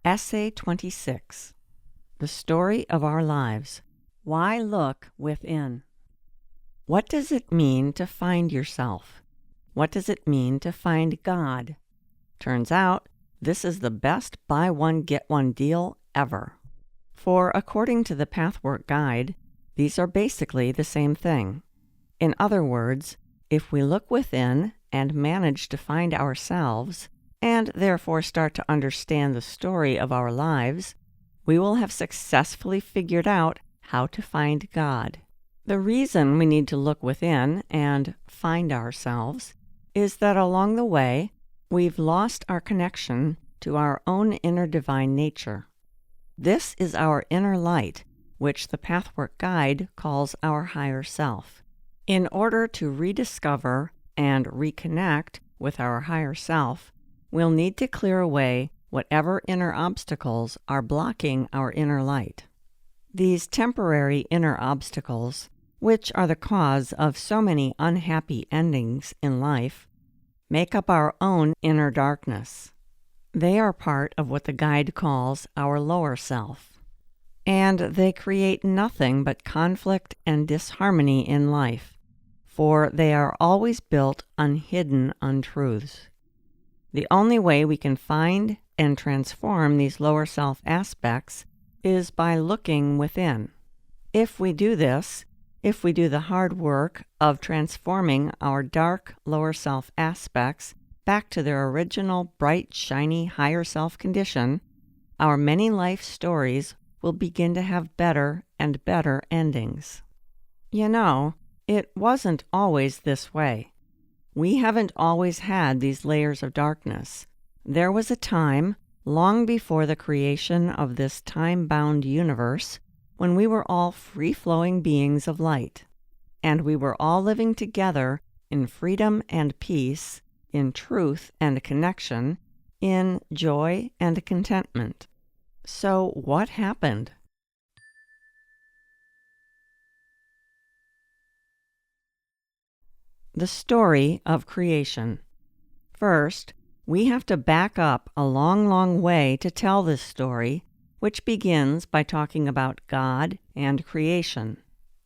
Essay 26. The Story of Our Lives. Why look within? What does it mean to find yourself? What does it mean to find God? Turns out, this is the best buy one get one deal ever. For according to the Pathwork Guide, these are basically the same thing. In other words, if we look within and manage to find ourselves, and therefore start to understand the story of our lives, we will have successfully figured out how to find God. The reason we need to look within and find ourselves is that along the way, we've lost our connection to our own inner divine nature. This is our inner light, which the Pathwork Guide calls our higher self. In order to rediscover and reconnect with our higher self, we'll need to clear away whatever inner obstacles are blocking our inner light. These temporary inner obstacles, which are the cause of so many unhappy endings in life, make up our own inner darkness. They are part of what the guide calls our lower self, and they create nothing but conflict and disharmony in life, for they are always built on hidden untruths. The only way we can find and transform these lower self aspects is by looking within. If we do this, if we do the hard work of transforming our dark lower self aspects back to their original bright, shiny higher self condition, our many life stories will begin to have better and better endings. You know, it wasn't always this way. We haven't always had these layers of darkness. There was a time, long before the creation of this time-bound universe, when we were all free-flowing beings of light, and we were all living together in freedom and peace, in truth and connection, in joy and contentment. So what happened? The story of creation. First, we have to back up a long, long way to tell this story, which begins by talking about God and creation.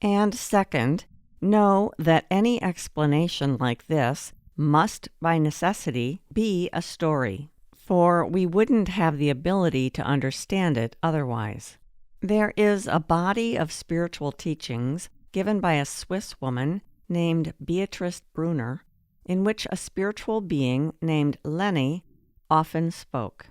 And second, know that any explanation like this must by necessity be a story, for we wouldn't have the ability to understand it otherwise. There is a body of spiritual teachings given by a Swiss woman named Beatrice Brunner, in which a spiritual being named Loree often spoke.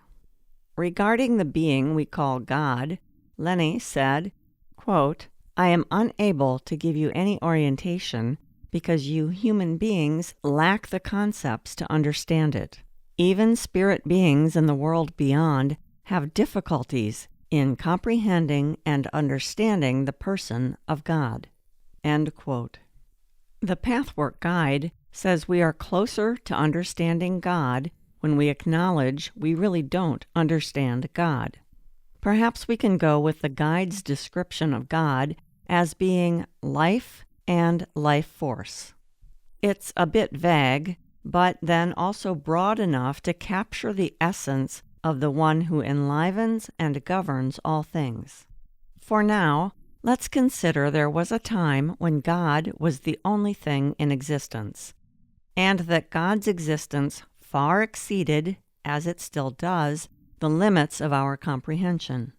Regarding the being we call God, Loree said, quote, "I am unable to give you any orientation because you human beings lack the concepts to understand it. Even spirit beings in the world beyond have difficulties in comprehending and understanding the person of God." End quote. The Pathwork Guide says we are closer to understanding God when we acknowledge we really don't understand God. Perhaps we can go with the Guide's description of God as being life and life force. It's a bit vague, but then also broad enough to capture the essence of the one who enlivens and governs all things. For now, let's consider there was a time when God was the only thing in existence, and that God's existence far exceeded, as it still does, the limits of our comprehension.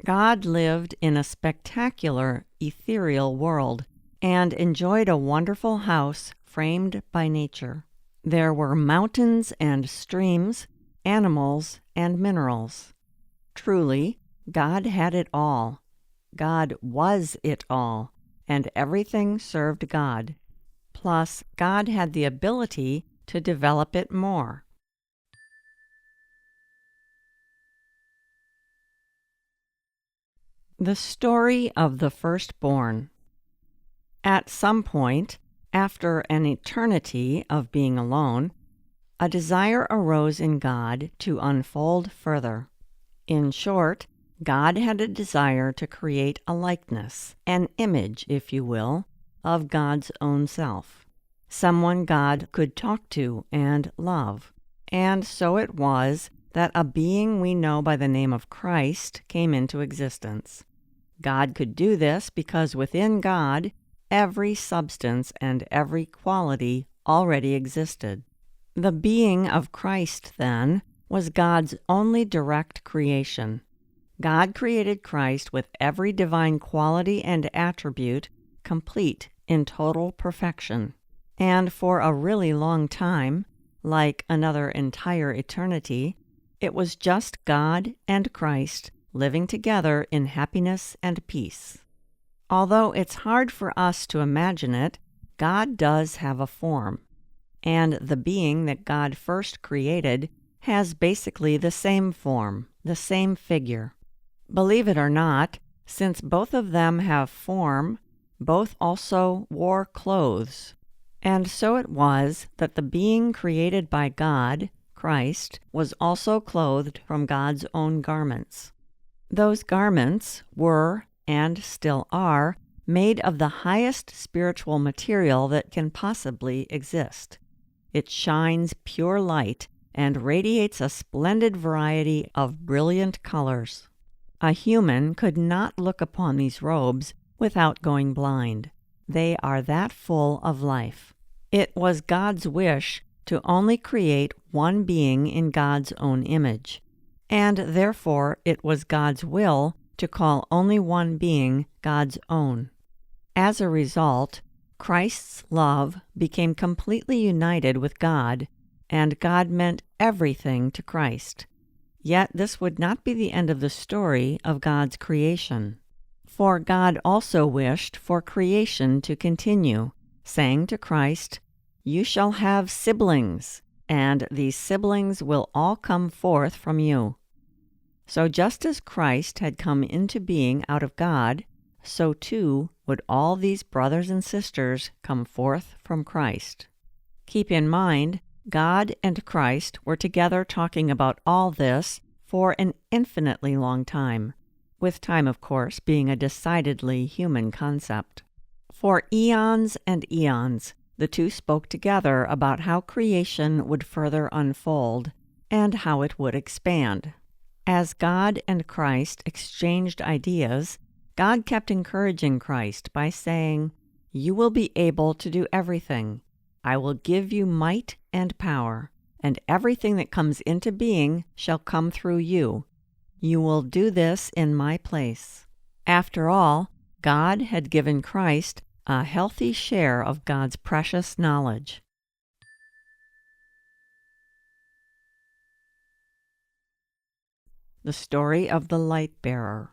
God lived in a spectacular, ethereal world and enjoyed a wonderful house framed by nature. There were mountains and streams, animals and minerals. Truly, God had it all. God was it all, and everything served God. Plus, God had the ability to develop it more. The story of the firstborn. At some point, after an eternity of being alone, a desire arose in God to unfold further. In short, God had a desire to create a likeness, an image, if you will, of God's own self, someone God could talk to and love. And so it was that a being we know by the name of Christ came into existence. God could do this because within God, every substance and every quality already existed. The being of Christ, then, was God's only direct creation. God created Christ with every divine quality and attribute complete in total perfection. And for a really long time, like another entire eternity, it was just God and Christ living together in happiness and peace. Although it's hard for us to imagine it, God does have a form, and the being that God first created has basically the same form, the same figure. Believe it or not, since both of them have form, both also wore clothes. And so it was that the being created by God, Christ, was also clothed from God's own garments. Those garments were, and still are, made of the highest spiritual material that can possibly exist. It shines pure light and radiates a splendid variety of brilliant colors. A human could not look upon these robes without going blind. They are that full of life. It was God's wish to only create one being in God's own image, and therefore it was God's will to call only one being God's own. As a result, Christ's love became completely united with God, and God meant everything to Christ. Yet this would not be the end of the story of God's creation. For God also wished for creation to continue, saying to Christ, "You shall have siblings, and these siblings will all come forth from you." So just as Christ had come into being out of God, so too would all these brothers and sisters come forth from Christ. Keep in mind, God and Christ were together talking about all this for an infinitely long time, with time, of course, being a decidedly human concept. For eons and eons, the two spoke together about how creation would further unfold and how it would expand. As God and Christ exchanged ideas, God kept encouraging Christ by saying, "You will be able to do everything. I will give you might and power, and everything that comes into being shall come through you. You will do this in my place." After all, God had given Christ a healthy share of God's precious knowledge. The story of the light-bearer.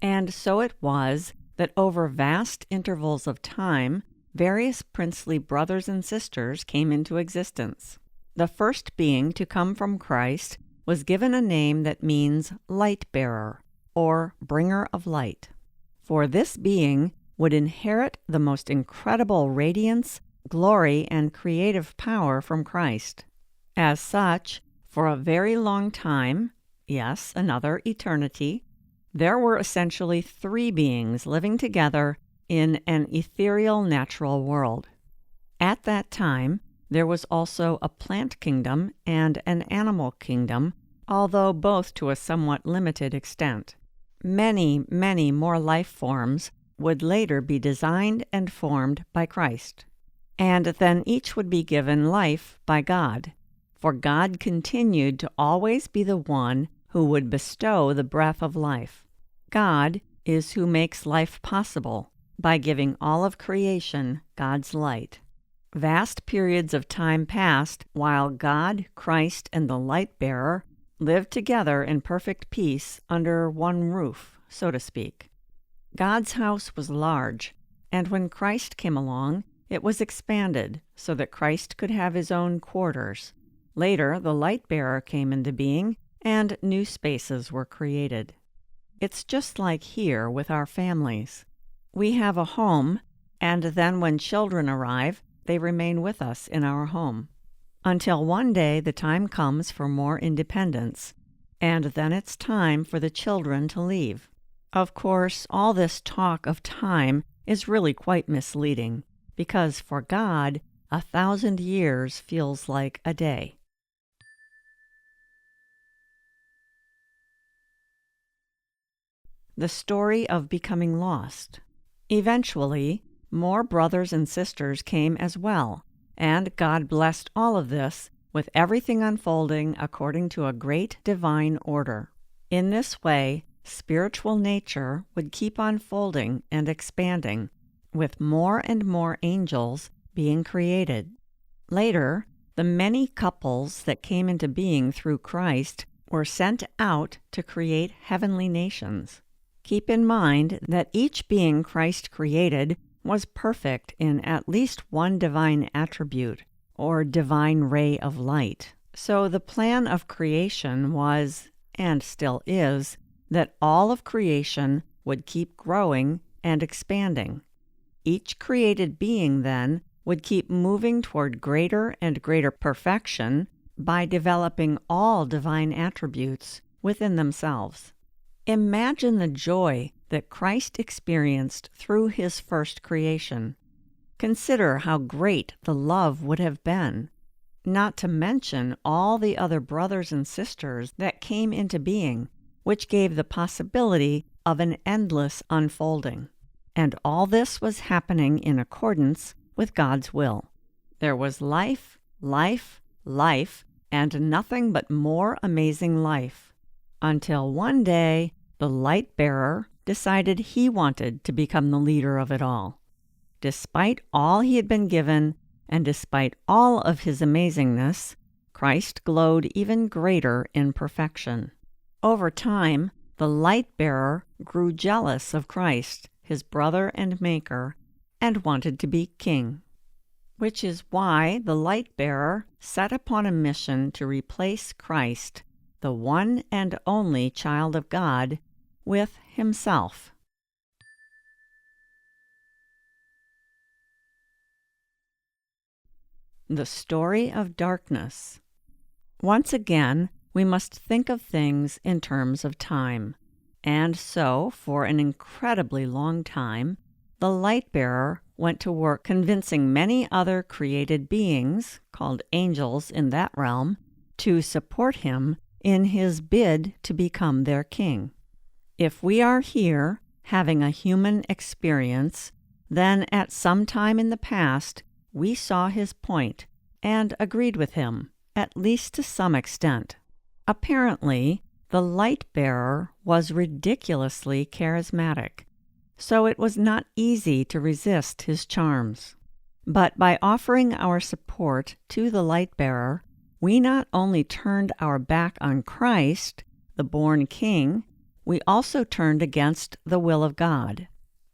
And so it was that over vast intervals of time, various princely brothers and sisters came into existence. The first being to come from Christ was given a name that means light-bearer, or bringer of light. For this being would inherit the most incredible radiance, glory, and creative power from Christ. As such, for a very long time, yes, another eternity, there were essentially three beings living together in an ethereal natural world. At that time, there was also a plant kingdom and an animal kingdom, although both to a somewhat limited extent. Many, many more life forms would later be designed and formed by Christ. And then each would be given life by God, for God continued to always be the one who would bestow the breath of life. God is who makes life possible by giving all of creation God's light. Vast periods of time passed while God, Christ, and the light-bearer lived together in perfect peace under one roof, so to speak. God's house was large, and when Christ came along, it was expanded so that Christ could have his own quarters. Later, the light-bearer came into being, and new spaces were created. It's just like here with our families. We have a home, and then when children arrive, they remain with us in our home. Until one day the time comes for more independence, and then it's time for the children to leave. Of course, all this talk of time is really quite misleading, because for God, 1,000 years feels like a day. the story of becoming lost. Eventually, more brothers and sisters came as well, and God blessed all of this, with everything unfolding according to a great divine order. In this way, spiritual nature would keep unfolding and expanding, with more and more angels being created. Later, the many couples that came into being through Christ were sent out to create heavenly nations. Keep in mind that each being Christ created was perfect in at least one divine attribute, or divine ray of light. So the plan of creation was, and still is, that all of creation would keep growing and expanding. Each created being, then, would keep moving toward greater and greater perfection by developing all divine attributes within themselves. Imagine the joy that Christ experienced through his first creation. Consider how great the love would have been, not to mention all the other brothers and sisters that came into being, which gave the possibility of an endless unfolding. And all this was happening in accordance with God's will. There was life, life, life, and nothing but more amazing life, until one day the light-bearer decided he wanted to become the leader of it all. Despite all he had been given, and despite all of his amazingness, Christ glowed even greater in perfection. Over time, the light-bearer grew jealous of Christ, his brother and maker, and wanted to be king. Which is why the light-bearer set upon a mission to replace Christ, the one and only child of God, with himself. The story of darkness. Once again, we must think of things in terms of time. And so, for an incredibly long time, the light-bearer went to work convincing many other created beings, called angels in that realm, to support him in his bid to become their king. If we are here, having a human experience, then at some time in the past, we saw his point and agreed with him, at least to some extent. Apparently, the light-bearer was ridiculously charismatic, so it was not easy to resist his charms. But by offering our support to the light-bearer, we not only turned our back on Christ, the born king, we also turned against the will of God.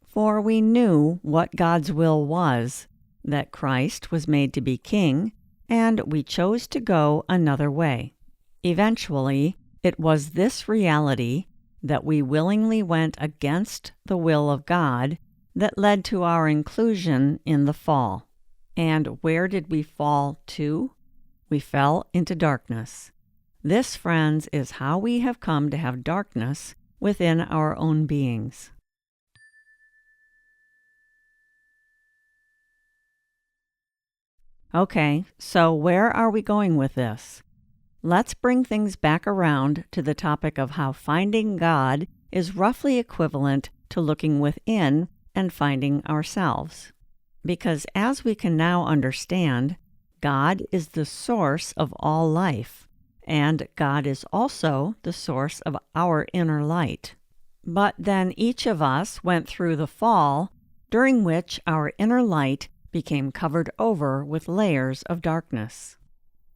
For we knew what God's will was, that Christ was made to be king, and we chose to go another way. Eventually, it was this reality that we willingly went against the will of God that led to our inclusion in the fall. And where did we fall to? We fell into darkness. This, friends, is how we have come to have darkness within our own beings. Okay, so where are we going with this? Let's bring things back around to the topic of how finding God is roughly equivalent to looking within and finding ourselves. Because as we can now understand, God is the source of all life, and God is also the source of our inner light. But then each of us went through the fall, during which our inner light became covered over with layers of darkness.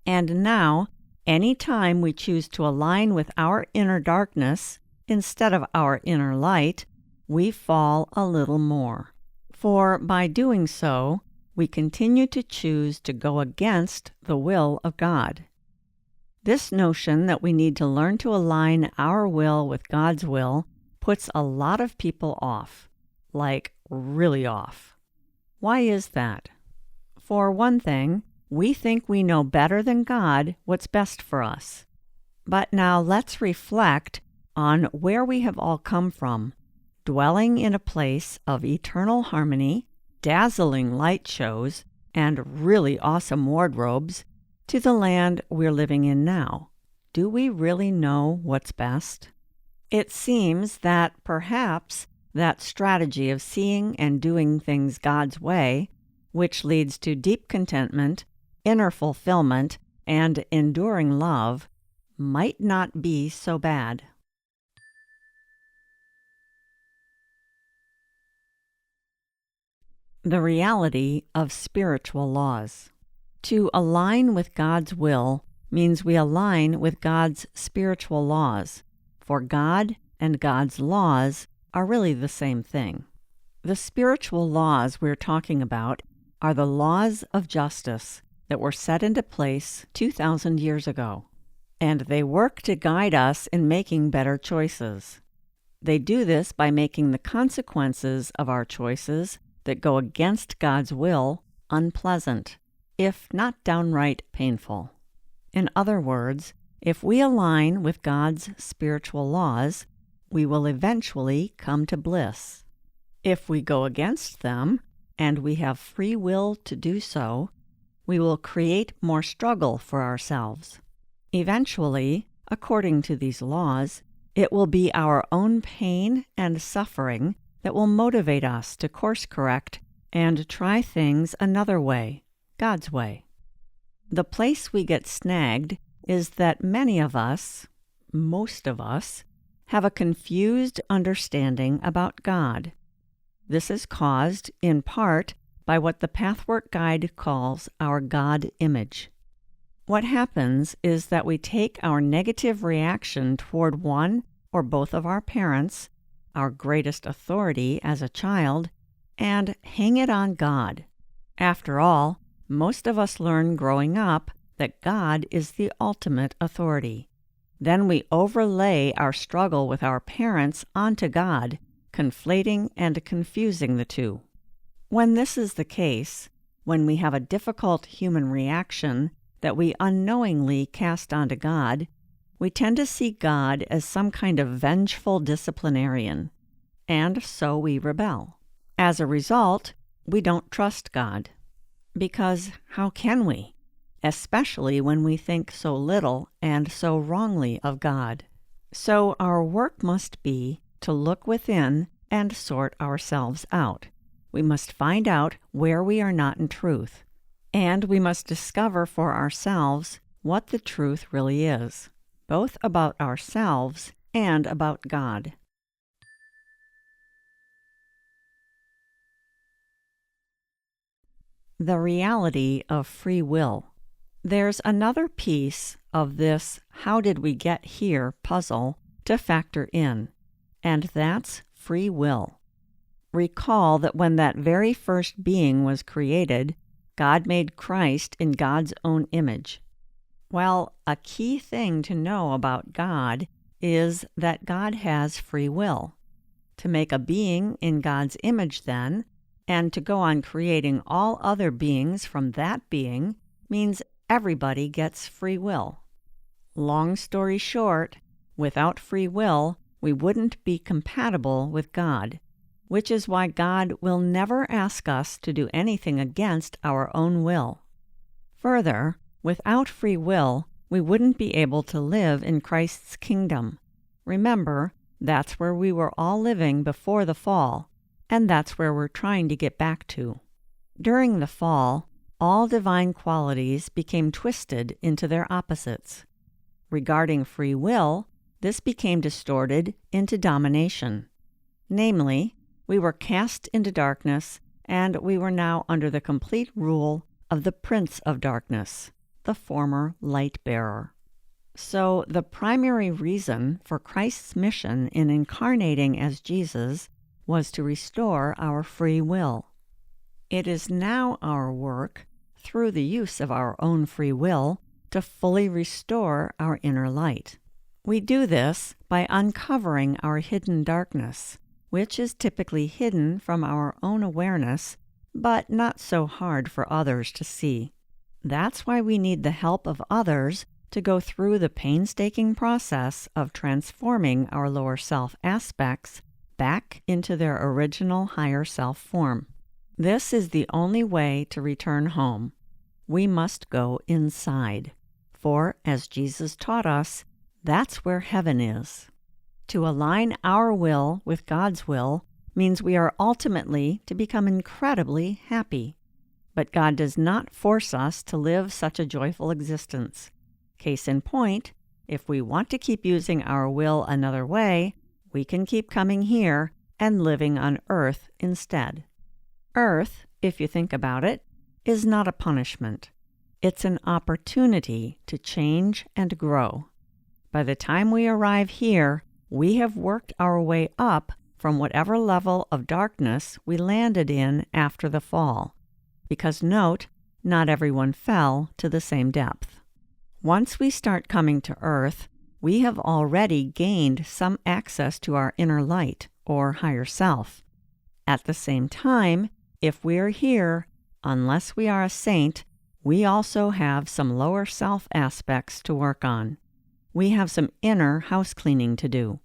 And now, any time we choose to align with our inner darkness instead of our inner light, we fall a little more. For by doing so, we continue to choose to go against the will of God. This notion that we need to learn to align our will with God's will puts a lot of people off, like really off. Why is that? For one thing, we think we know better than God what's best for us. But now let's reflect on where we have all come from, dwelling in a place of eternal harmony, dazzling light shows, and really awesome wardrobes, to the land we're living in now. Do we really know what's best? It seems that perhaps that strategy of seeing and doing things God's way, which leads to deep contentment, inner fulfillment, and enduring love, might not be so bad. The reality of spiritual laws. To align with God's will means we align with God's spiritual laws, for God and God's laws are really the same thing. The spiritual laws we're talking about are the laws of justice that were set into place 2,000 years ago, and they work to guide us in making better choices. They do this by making the consequences of our choices that go against God's will unpleasant, if not downright painful. In other words, if we align with God's spiritual laws, we will eventually come to bliss. If we go against them, and we have free will to do so, we will create more struggle for ourselves. Eventually, according to these laws, it will be our own pain and suffering that will motivate us to course correct and try things another way, God's way. The place we get snagged is that many of us, most of us, have a confused understanding about God. This is caused, in part, by what the Pathwork Guide calls our God image. What happens is that we take our negative reaction toward one or both of our parents, our greatest authority as a child, and hang it on God. After all, most of us learn growing up that God is the ultimate authority. Then we overlay our struggle with our parents onto God, conflating and confusing the two. When this is the case, when we have a difficult human reaction that we unknowingly cast onto God, we tend to see God as some kind of vengeful disciplinarian, and so we rebel. As a result, we don't trust God. Because how can we? Especially when we think so little and so wrongly of God. So our work must be to look within and sort ourselves out. We must find out where we are not in truth, and we must discover for ourselves what the truth really is, both about ourselves and about God. The reality of free will. There's another piece of this "how did we get here" puzzle to factor in, and that's free will. Recall that when that very first being was created, God made Christ in God's own image. Well, a key thing to know about God is that God has free will. To make a being in God's image, then, and to go on creating all other beings from that being, means everybody gets free will. Long story short, without free will, we wouldn't be compatible with God, which is why God will never ask us to do anything against our own will. Further, without free will, we wouldn't be able to live in Christ's kingdom. Remember, that's where we were all living before the fall, and that's where we're trying to get back to. During the fall, all divine qualities became twisted into their opposites. Regarding free will, this became distorted into domination. Namely, we were cast into darkness, and we were now under the complete rule of the Prince of Darkness, the former light-bearer. So the primary reason for Christ's mission in incarnating as Jesus was to restore our free will. It is now our work, through the use of our own free will, to fully restore our inner light. We do this by uncovering our hidden darkness, which is typically hidden from our own awareness, but not so hard for others to see. That's why we need the help of others to go through the painstaking process of transforming our lower self aspects back into their original higher self form. This is the only way to return home. We must go inside, for, as Jesus taught us, that's where heaven is. To align our will with God's will means we are ultimately to become incredibly happy. But God does not force us to live such a joyful existence. Case in point, if we want to keep using our will another way, we can keep coming here and living on earth instead. Earth, if you think about it, is not a punishment. It's an opportunity to change and grow. By the time we arrive here, we have worked our way up from whatever level of darkness we landed in after the fall. Because note, not everyone fell to the same depth. Once we start coming to earth, we have already gained some access to our inner light, or higher self. At the same time, if we are here, unless we are a saint, we also have some lower self aspects to work on. We have some inner house cleaning to do.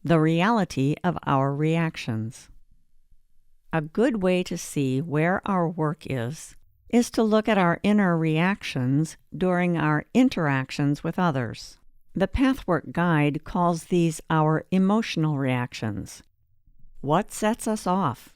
The reality of our reactions. A good way to see where our work is to look at our inner reactions during our interactions with others. The Pathwork Guide calls these our emotional reactions. What sets us off?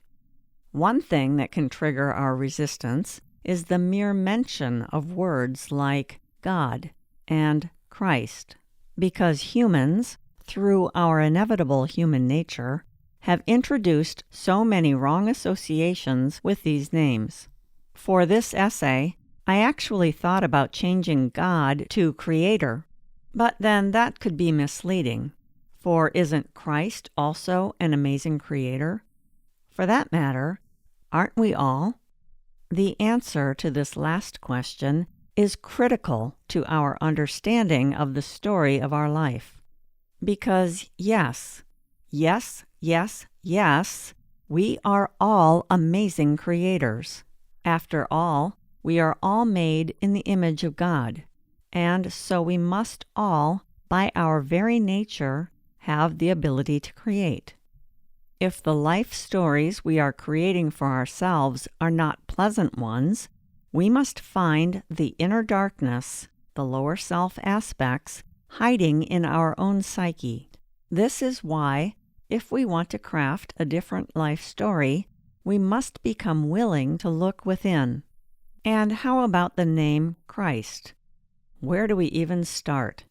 One thing that can trigger our resistance is the mere mention of words like God and Christ, because humans, through our inevitable human nature, have introduced so many wrong associations with these names. For this essay, I actually thought about changing God to Creator, but then that could be misleading, for isn't Christ also an amazing Creator? For that matter, aren't we all? The answer to this last question is critical to our understanding of the story of our life. Because yes, we are all amazing creators. After all, we are all made in the image of God, and so we must all, by our very nature, have the ability to create. If the life stories we are creating for ourselves are not pleasant ones, we must find the inner darkness, the lower self aspects, hiding in our own psyche. This is why, if we want to craft a different life story, we must become willing to look within. And how about the name Christ? Where do we even start?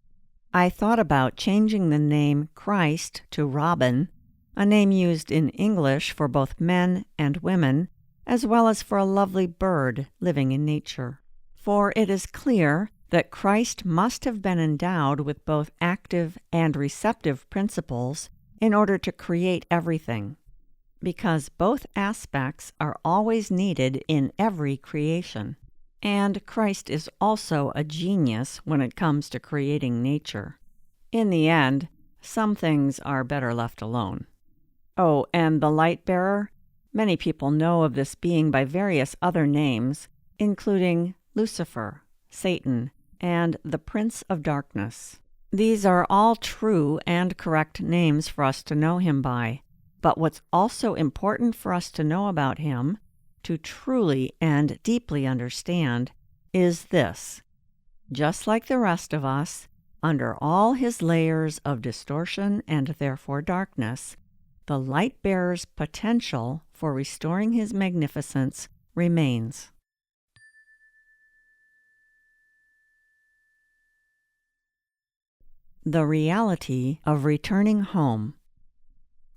I thought about changing the name Christ to Robin, a name used in English for both men and women, as well as for a lovely bird living in nature. For it is clear that Christ must have been endowed with both active and receptive principles in order to create everything, because both aspects are always needed in every creation. And Christ is also a genius when it comes to creating nature. In the end, some things are better left alone. Oh, and the light bearer? Many people know of this being by various other names, including Lucifer, Satan, and the Prince of Darkness. These are all true and correct names for us to know him by, but what's also important for us to know about him, to truly and deeply understand, is this. Just like the rest of us, under all his layers of distortion and therefore darkness, the light bearer's potential for restoring his magnificence remains. The reality of returning home.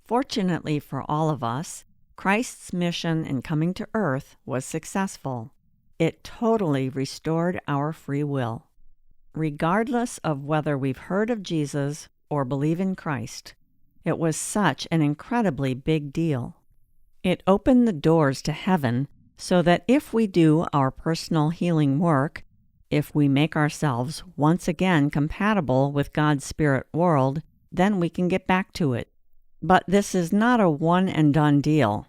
Fortunately for all of us, Christ's mission in coming to earth was successful. It totally restored our free will. Regardless of whether we've heard of Jesus or believe in Christ, it was such an incredibly big deal. It opened the doors to heaven so that if we do our personal healing work, if we make ourselves once again compatible with God's spirit world, then we can get back to it. But this is not a one-and-done deal.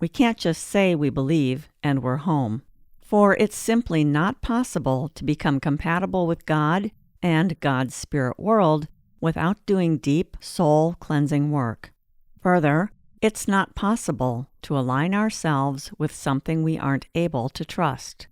We can't just say we believe and we're home, for it's simply not possible to become compatible with God and God's spirit world without doing deep soul-cleansing work. Further, it's not possible to align ourselves with something we aren't able to trust.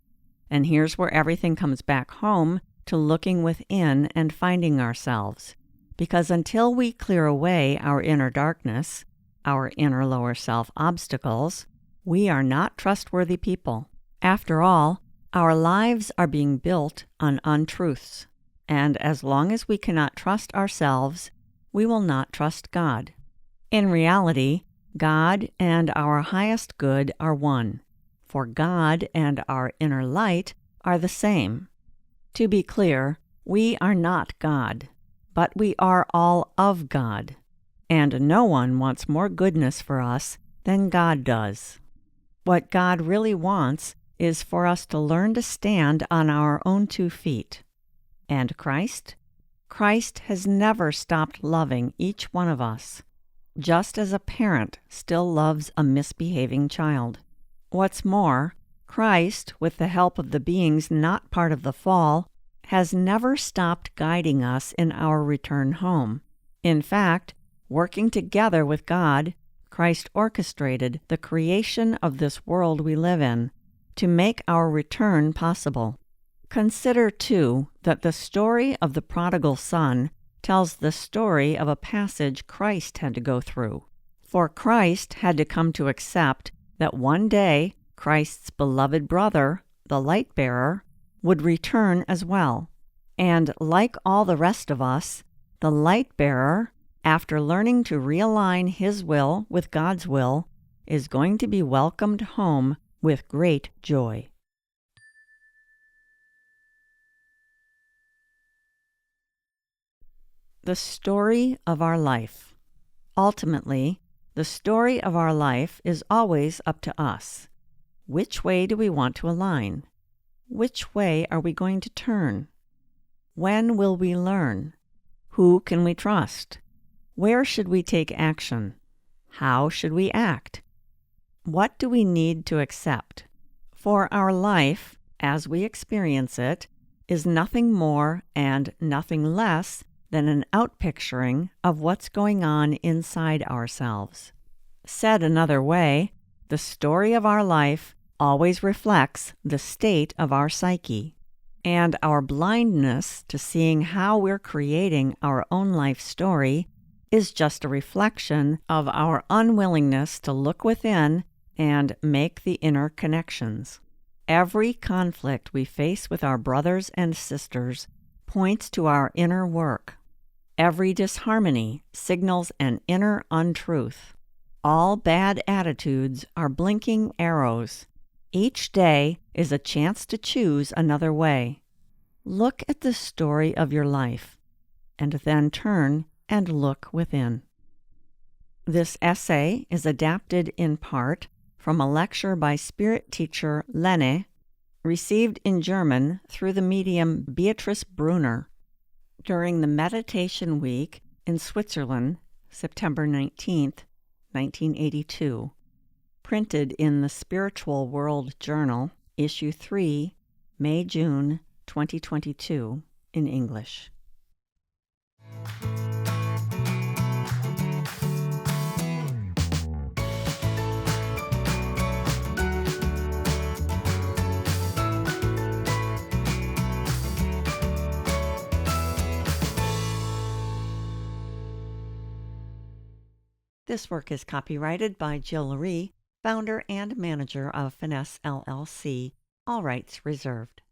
And here's where everything comes back home to looking within and finding ourselves. Because until we clear away our inner darkness, our inner lower self obstacles, we are not trustworthy people. After all, our lives are being built on untruths. And as long as we cannot trust ourselves, we will not trust God. In reality, God and our highest good are one, for God and our inner light are the same. To be clear, we are not God, but we are all of God, and no one wants more goodness for us than God does. What God really wants is for us to learn to stand on our own 2 feet. And Christ? Christ has never stopped loving each one of us, just as a parent still loves a misbehaving child. What's more, Christ, with the help of the beings not part of the fall, has never stopped guiding us in our return home. In fact, working together with God, Christ orchestrated the creation of this world we live in to make our return possible. Consider, too, that the story of the prodigal son tells the story of a passage Christ had to go through. For Christ had to come to accept that one day Christ's beloved brother, the light-bearer, would return as well. And like all the rest of us, the light-bearer, after learning to realign his will with God's will, is going to be welcomed home with great joy. The story of our life. Ultimately, the story of our life is always up to us. Which way do we want to align? Which way are we going to turn? When will we learn? Who can we trust? Where should we take action? How should we act? What do we need to accept? For our life, as we experience it, is nothing more and nothing less than an outpicturing of what's going on inside ourselves. Said another way, the story of our life always reflects the state of our psyche, and our blindness to seeing how we're creating our own life story is just a reflection of our unwillingness to look within and make the inner connections. Every conflict we face with our brothers and sisters points to our inner work. Every disharmony signals an inner untruth. All bad attitudes are blinking arrows. Each day is a chance to choose another way. Look at the story of your life, and then turn and look within. This essay is adapted in part from a lecture by spirit teacher Loree, received in German through the medium Beatrice Brunner during the Meditation Week in Switzerland, September 19th, 1982, printed in the Spiritual World Journal, Issue 3, May-June 2022, in English. This work is copyrighted by Jill Loree, founder and manager of Finesse LLC, all rights reserved.